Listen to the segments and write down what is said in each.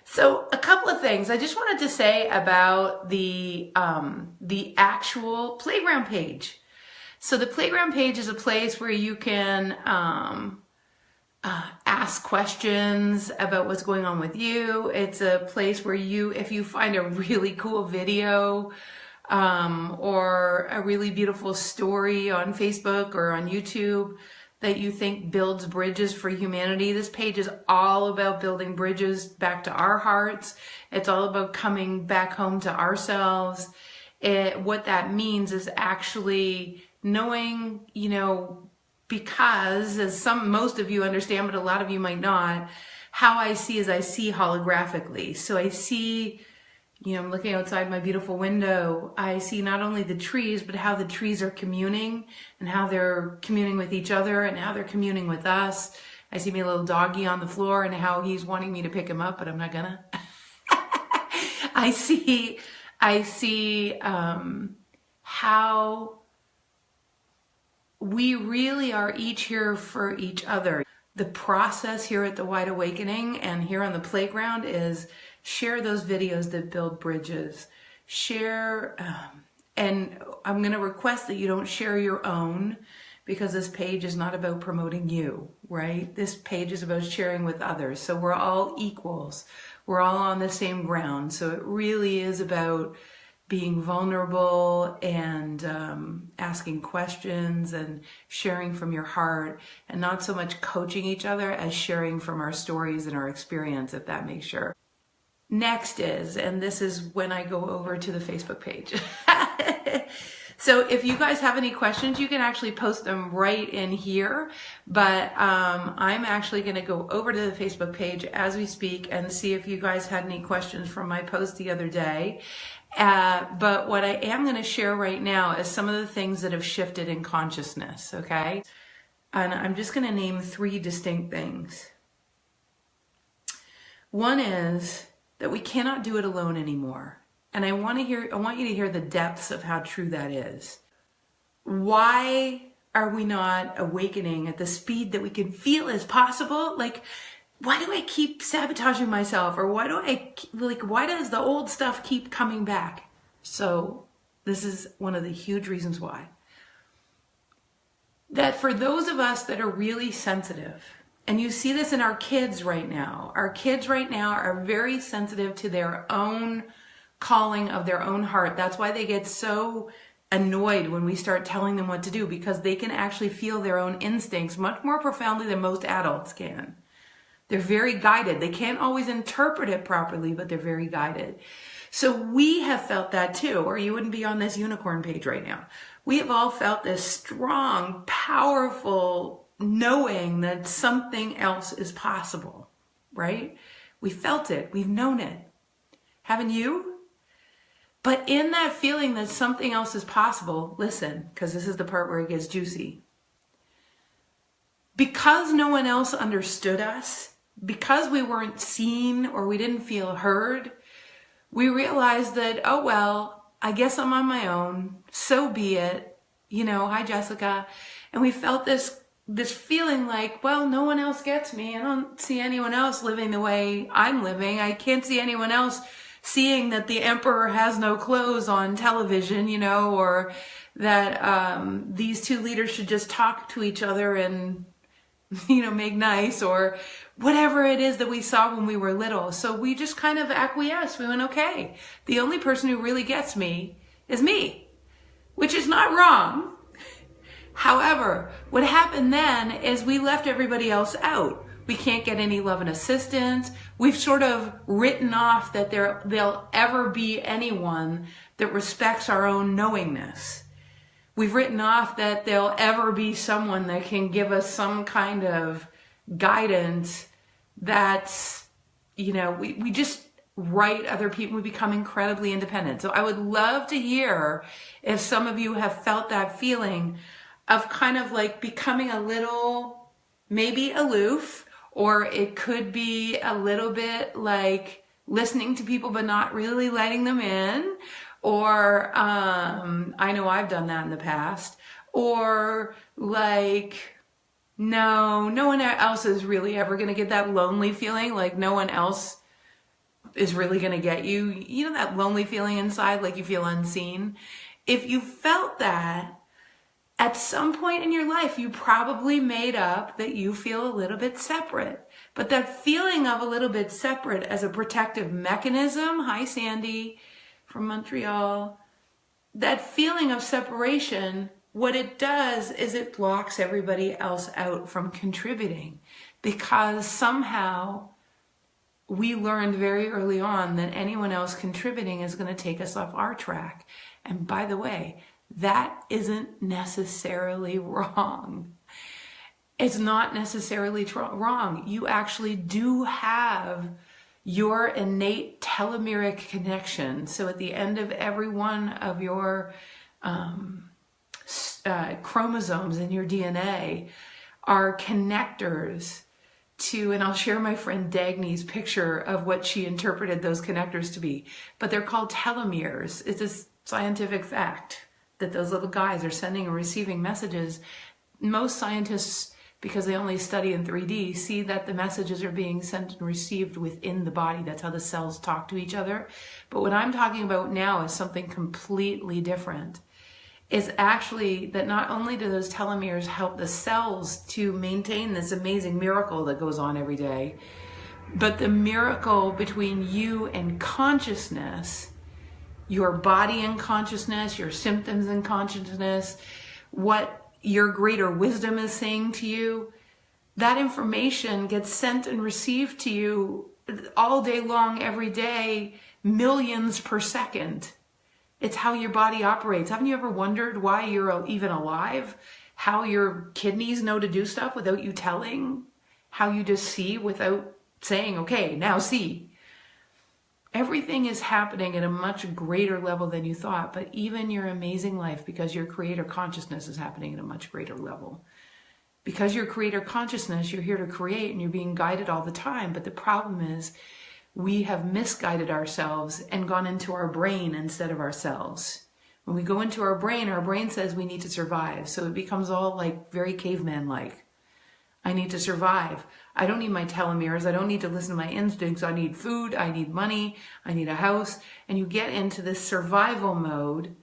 So a couple of things I just wanted to say about the actual playground page. So the playground page is a place where you can ask questions about what's going on with you. It's a place where if you find a really cool video or a really beautiful story on Facebook or on YouTube that you think builds bridges for humanity, this page is all about building bridges back to our hearts. It's all about coming back home to ourselves. What that means is actually knowing, because as most of you understand, but a lot of you might not, how I see is I see holographically. So I see, I'm looking outside my beautiful window. I see not only the trees, but how the trees are communing and how they're communing with each other and how they're communing with us. I see my little doggy on the floor and how he's wanting me to pick him up, but I'm not gonna. I see how we really are each here for each other. The process here at the Wide Awakening and here on the playground is share those videos that build bridges. Share, and I'm going to request that you don't share your own, because this page is not about promoting you, right? This page is about sharing with others. So we're all equals. We're all on the same ground. So it really is about being vulnerable and asking questions and sharing from your heart, and not so much coaching each other as sharing from our stories and our experience, if that makes sense. Next is, and this is when I go over to the Facebook page. So if you guys have any questions, you can actually post them right in here. But I'm actually going to go over to the Facebook page as we speak and see if you guys had any questions from my post the other day. But what I am going to share right now is some of the things that have shifted in consciousness, okay? And I'm just going to name 3 distinct things. One is that we cannot do it alone anymore. And I want you to hear the depths of how true that is. Why are we not awakening at the speed that we can feel is possible? Like, why do I keep sabotaging myself? Or why does the old stuff keep coming back? So this is one of the huge reasons why. That for those of us that are really sensitive, and you see this in our kids right now. Our kids right now are very sensitive to their own calling of their own heart. That's why they get so annoyed when we start telling them what to do, because they can actually feel their own instincts much more profoundly than most adults can. They're very guided. They can't always interpret it properly, but they're very guided. So we have felt that too, or you wouldn't be on this unicorn page right now. We have all felt this strong, powerful knowing that something else is possible, right? We felt it. We've known it. Haven't you? But in that feeling that something else is possible, listen, because this is the part where it gets juicy. Because no one else understood us, because we weren't seen or we didn't feel heard, we realized that, oh, well, I guess I'm on my own. So be it. Hi, Jessica. And we felt this feeling like, well, no one else gets me. I don't see anyone else living the way I'm living. I can't see anyone else seeing that the emperor has no clothes on television, or that these 2 leaders should just talk to each other and, make nice, or whatever it is that we saw when we were little. So we just kind of acquiesced. We went, okay, the only person who really gets me is me, which is not wrong. However, what happened then is we left everybody else out. We can't get any love and assistance. We've sort of written off that there'll ever be anyone that respects our own knowingness. We've written off that there'll ever be someone that can give us some kind of guidance that's, we just write other people. We become incredibly independent. So I would love to hear if some of you have felt that feeling of kind of like becoming a little, maybe aloof, or it could be a little bit like listening to people but not really letting them in, or I know I've done that in the past, or like, no one else is really ever going to get that lonely feeling, like no one else is really going to get you. You know that lonely feeling inside, like you feel unseen? If you felt that, at some point in your life, you probably made up that you feel a little bit separate. But that feeling of a little bit separate as a protective mechanism, hi Sandy from Montreal, that feeling of separation, what it does is it blocks everybody else out from contributing, because somehow we learned very early on that anyone else contributing is going to take us off our track. And by the way, that isn't necessarily wrong. It's not necessarily wrong. You actually do have your innate telomeric connection. So at the end of every one of your chromosomes in your DNA are connectors to, and I'll share my friend Dagny's picture of what she interpreted those connectors to be, but they're called telomeres. It's a scientific fact that those little guys are sending and receiving messages. Most scientists, because they only study in 3D, see that the messages are being sent and received within the body. That's how the cells talk to each other. But what I'm talking about now is something completely different. Is actually that not only do those telomeres help the cells to maintain this amazing miracle that goes on every day, but the miracle between you and consciousness, your body and consciousness, your symptoms and consciousness, what your greater wisdom is saying to you, that information gets sent and received to you all day long, every day, millions per second. It's how your body operates. Haven't you ever wondered why you're even alive? How your kidneys know to do stuff without you telling? How you just see without saying, okay, now see. Everything is happening at a much greater level than you thought, but even your amazing life, because your creator consciousness is happening at a much greater level. Because your creator consciousness, you're here to create and you're being guided all the time. But the problem is we have misguided ourselves and gone into our brain instead of ourselves. When we go into our brain says we need to survive. So it becomes all like very caveman-like. I need to survive. I don't need my telomeres. I don't need to listen to my instincts. I need food. I need money. I need a house. And you get into this survival mode.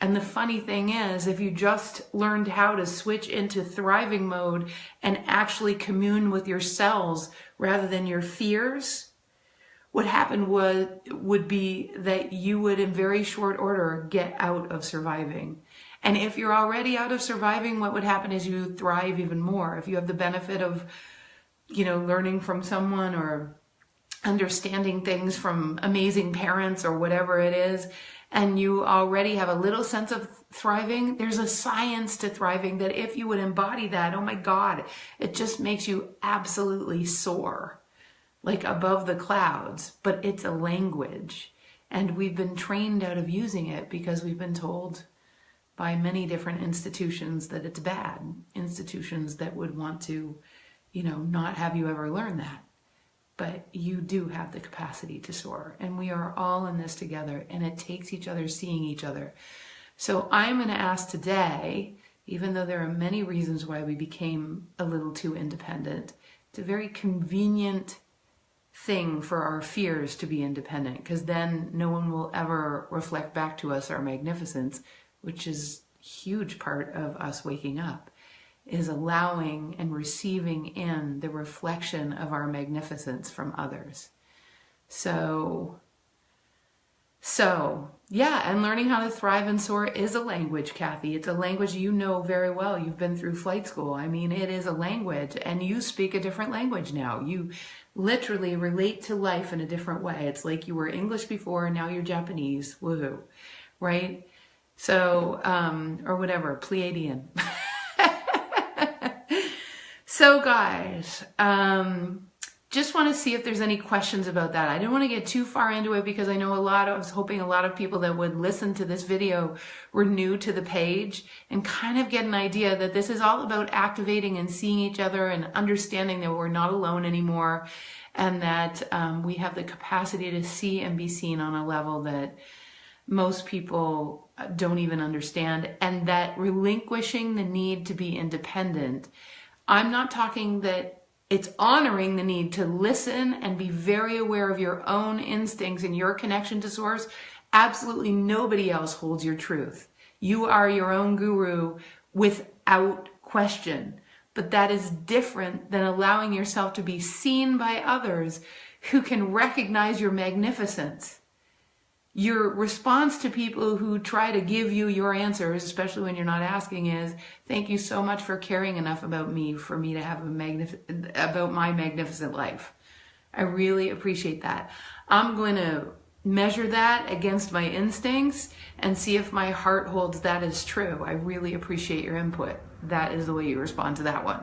And the funny thing is, if you just learned how to switch into thriving mode and actually commune with your cells rather than your fears, what happened would be that you would in very short order get out of surviving. And if you're already out of surviving, what would happen is you thrive even more. If you have the benefit of, learning from someone or understanding things from amazing parents or whatever it is, and you already have a little sense of thriving, there's a science to thriving that if you would embody that, oh my God, it just makes you absolutely soar, like above the clouds. But it's a language, and we've been trained out of using it because we've been told by many different institutions that it's bad. Institutions that would want to, not have you ever learn that. But you do have the capacity to soar, and we are all in this together, and it takes each other seeing each other. So I'm going to ask today, even though there are many reasons why we became a little too independent, it's a very convenient thing for our fears to be independent, because then no one will ever reflect back to us our magnificence, which is a huge part of us waking up, is allowing and receiving in the reflection of our magnificence from others. So yeah, and learning how to thrive and soar is a language, Kathy. It's a language you know very well. You've been through flight school. I mean, it is a language, and you speak a different language now. You literally relate to life in a different way. It's like you were English before, and now you're Japanese. Woohoo, right? So, or whatever, Pleiadian. So guys, just want to see if there's any questions about that. I didn't want to get too far into it because I know I was hoping a lot of people that would listen to this video were new to the page and kind of get an idea that this is all about activating and seeing each other and understanding that we're not alone anymore, and that we have the capacity to see and be seen on a level that most people don't even understand, and that relinquishing the need to be independent. I'm not talking that It's honoring the need to listen and be very aware of your own instincts and your connection to source. Absolutely nobody else holds your truth. You are your own guru without question. But that is different than allowing yourself to be seen by others who can recognize your magnificence. Your response to people who try to give you your answers, especially when you're not asking, is, thank you so much for caring enough about me for me to have about my magnificent life. I really appreciate that. I'm going to measure that against my instincts and see if my heart holds that as true. I really appreciate your input. That is the way you respond to that one.